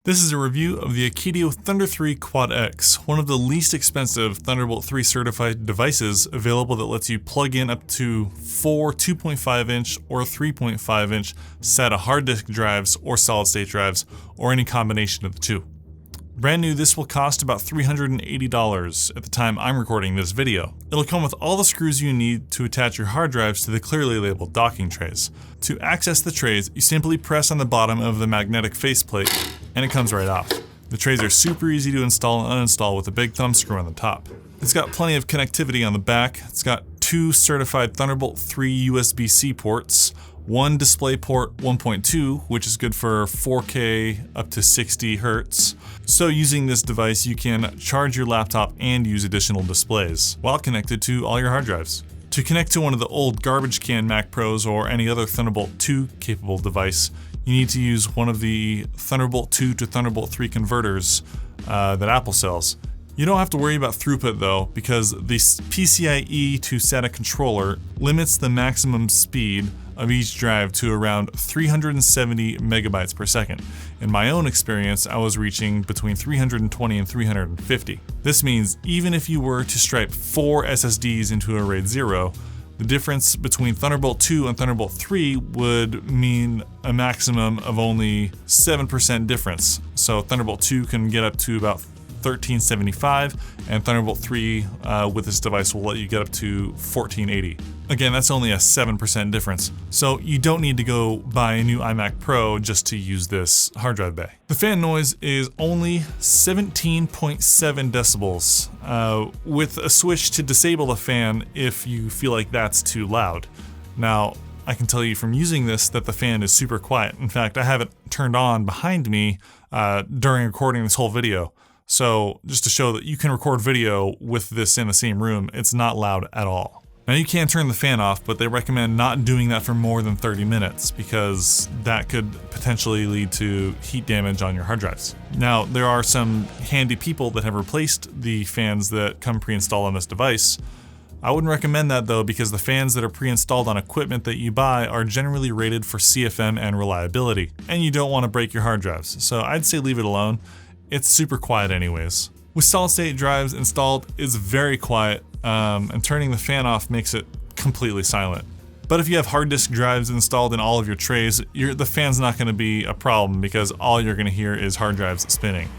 This is a review of the Akitio Thunder3 Quad X, one of the least expensive Thunderbolt 3 certified devices available that lets you plug in up to 4 2.5-inch or 3.5-inch SATA hard disk drives or solid-state drives, or any combination of the two. Brand new, this will cost about $380 at the time I'm recording this video. It'll come with all the screws you need to attach your hard drives to the clearly labeled docking trays. To access the trays, you simply press on the bottom of the magnetic faceplate and it comes right off. The trays are super easy to install and uninstall with a big thumb screw on the top. It's got plenty of connectivity on the back. It's got 2 certified Thunderbolt 3 USB-C ports, 1 DisplayPort 1.2, which is good for 4K up to 60 Hz. So using this device, you can charge your laptop and use additional displays while connected to all your hard drives. To connect to one of the old garbage can Mac Pros or any other Thunderbolt 2 capable device, you need to use one of the Thunderbolt 2 to Thunderbolt 3 converters that Apple sells. You don't have to worry about throughput though, because the PCIe to SATA controller limits the maximum speed of each drive to around 370 megabytes per second. In my own experience, I was reaching between 320 and 350. This means even if you were to stripe 4 SSDs into a RAID 0, the difference between Thunderbolt 2 and Thunderbolt 3 would mean a maximum of only 7% difference. So Thunderbolt 2 can get up to about 1375, and Thunderbolt 3 with this device will let you get up to 1480. Again, that's only a 7% difference, so you don't need to go buy a new iMac Pro just to use this hard drive bay. The fan noise is only 17.7 decibels, with a switch to disable the fan if you feel like that's too loud. Now, I can tell you from using this that the fan is super quiet. In fact, I have it turned on behind me during recording this whole video. So just to show that you can record video with this in the same room, it's not loud at all. Now you can turn the fan off, but they recommend not doing that for more than 30 minutes because that could potentially lead to heat damage on your hard drives. Now there are some handy people that have replaced the fans that come pre-installed on this device. I wouldn't recommend that though, because the fans that are pre-installed on equipment that you buy are generally rated for CFM and reliability, and you don't want to break your hard drives. So I'd say leave it alone. It's super quiet anyways. With solid-state drives installed, it's very quiet, and turning the fan off makes it completely silent. But if you have hard disk drives installed in all of your trays, the fan's not going to be a problem because all you're going to hear is hard drives spinning.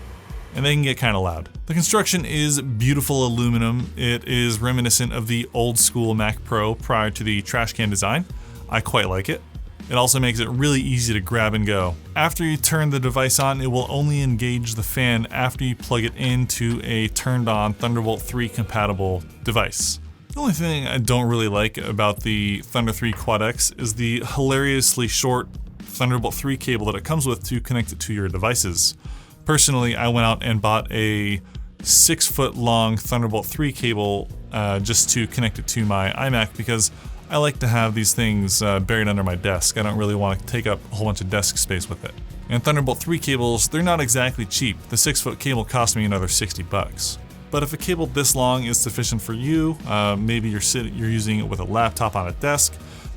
And they can get kind of loud. The construction is beautiful aluminum. It is reminiscent of the old school Mac Pro prior to the trash can design. I quite like it. It also makes it really easy to grab and go. After you turn the device on, it will only engage the fan after you plug it into a turned on Thunderbolt 3 compatible device. The only thing I don't really like about the Thunder3 Quad X is the hilariously short Thunderbolt 3 cable that it comes with to connect it to your devices. Personally, I went out and bought a 6-foot long Thunderbolt 3 cable just to connect it to my iMac because I like to have these things buried under my desk. I don't really want to take up a whole bunch of desk space with it. And Thunderbolt 3 cables, they're not exactly cheap. The 6-foot cable cost me another 60 bucks. But if a cable this long is sufficient for you, maybe you're using it with a laptop on a desk,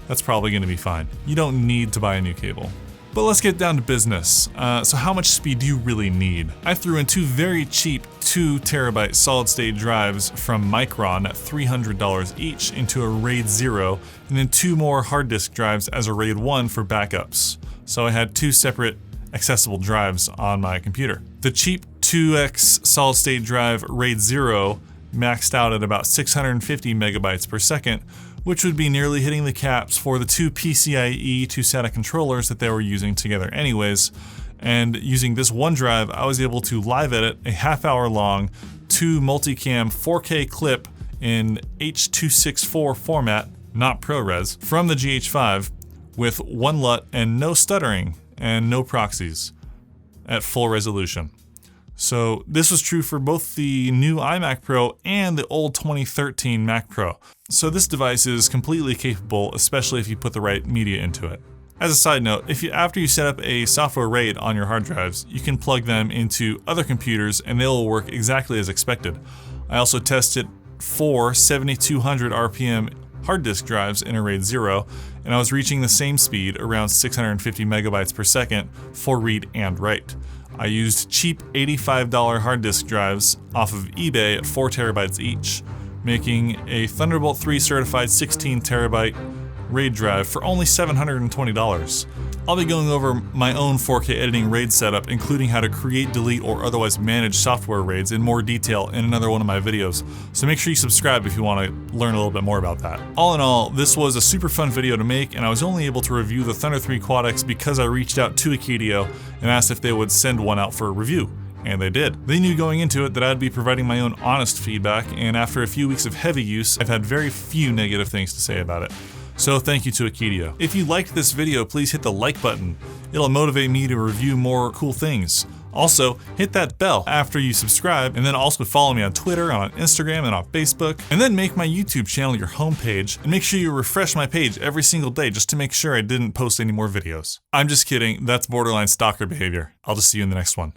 that's probably going to be fine. You don't need to buy a new cable. But let's get down to business. So how much speed do you really need? I threw in 2 very cheap 2 terabyte solid state drives from Micron at $300 each into a RAID 0, and then 2 more hard disk drives as a RAID 1 for backups. So I had 2 separate accessible drives on my computer. The cheap 2X solid state drive RAID 0 maxed out at about 650 megabytes per second, which would be nearly hitting the caps for the 2 PCIe to SATA controllers that they were using together anyways. And using this one drive, I was able to live edit a half-hour long 2 multicam 4K clip in H.264 format, not ProRes, from the GH5 with 1 LUT and no stuttering and no proxies at full resolution. So this was true for both the new iMac Pro and the old 2013 Mac Pro. So this device is completely capable, especially if you put the right media into it. As a side note, after you set up a software RAID on your hard drives, you can plug them into other computers and they will work exactly as expected. I also tested 4 7200 RPM hard disk drives in a RAID 0, and I was reaching the same speed, around 650 megabytes per second, for read and write. I used cheap $85 hard disk drives off of eBay at 4 terabytes each, making a Thunderbolt 3 certified 16 terabyte RAID drive for only $720. I'll be going over my own 4K editing RAID setup, including how to create, delete, or otherwise manage software RAIDs in more detail in another one of my videos, so make sure you subscribe if you want to learn a little bit more about that. All in all, this was a super fun video to make, and I was only able to review the Thunder3 Quad X because I reached out to Akitio and asked if they would send one out for a review. And they did. They knew going into it that I'd be providing my own honest feedback, and after a few weeks of heavy use, I've had very few negative things to say about it. So thank you to Akitio. If you liked this video, please hit the like button. It'll motivate me to review more cool things. Also, hit that bell after you subscribe, and then also follow me on Twitter, on Instagram, and on Facebook. And then make my YouTube channel your homepage, and make sure you refresh my page every single day just to make sure I didn't post any more videos. I'm just kidding, that's borderline stalker behavior. I'll just see you in the next one.